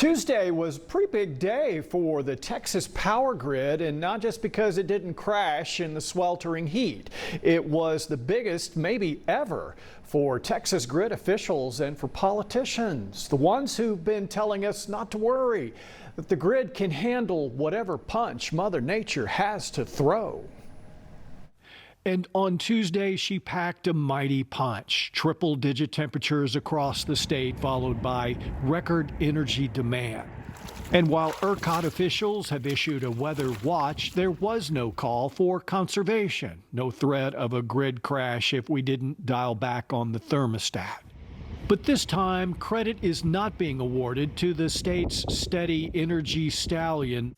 Tuesday was a pretty big day for the Texas power grid, and not just because it didn't crash in the sweltering heat. It was the biggest maybe ever for Texas grid officials and for politicians, the ones who've been telling us not to worry, that the grid can handle whatever punch Mother Nature has to throw. And on Tuesday, she packed a mighty punch. Triple-digit temperatures across the state, followed by record energy demand. And while ERCOT officials have issued a weather watch, there was no call for conservation. No threat of a grid crash if we didn't dial back on the thermostat. But this time, credit is not being awarded to the state's steady energy stallion,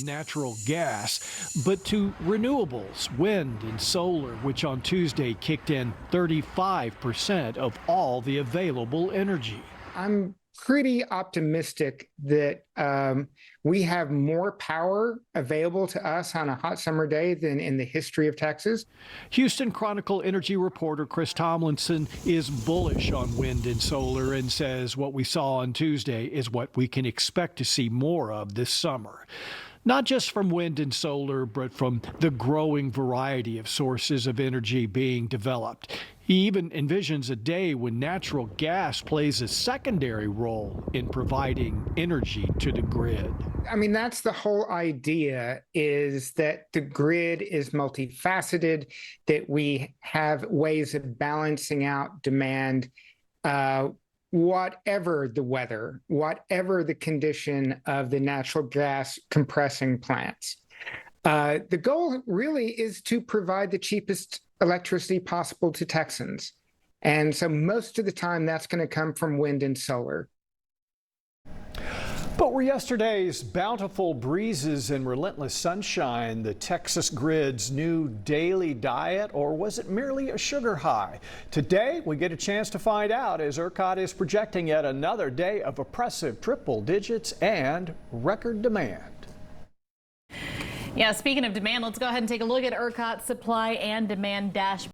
natural gas, but to renewables, wind and solar, which on Tuesday kicked in 35% of all the available energy. I'm pretty optimistic that we have more power available to us on a hot summer day than in the history of Texas. Houston Chronicle energy reporter Chris Tomlinson is bullish on wind and solar and says what we saw on Tuesday is what we can expect to see more of this summer. Not just from wind and solar, but from the growing variety of sources of energy being developed. He even envisions a day when natural gas plays a secondary role in providing energy to the grid. I mean, that's the whole idea, is that the grid is multifaceted, that we have ways of balancing out demand, whatever the weather, whatever the condition of the natural gas compressing plants. The goal really is to provide the cheapest electricity possible to Texans. And so most of the time that's going to come from wind and solar. But were yesterday's bountiful breezes and relentless sunshine the Texas grid's new daily diet, or was it merely a sugar high? Today, we get a chance to find out as ERCOT is projecting yet another day of oppressive triple digits and record demand. Yeah, speaking of demand, let's go ahead and take a look at ERCOT's supply and demand dashboard.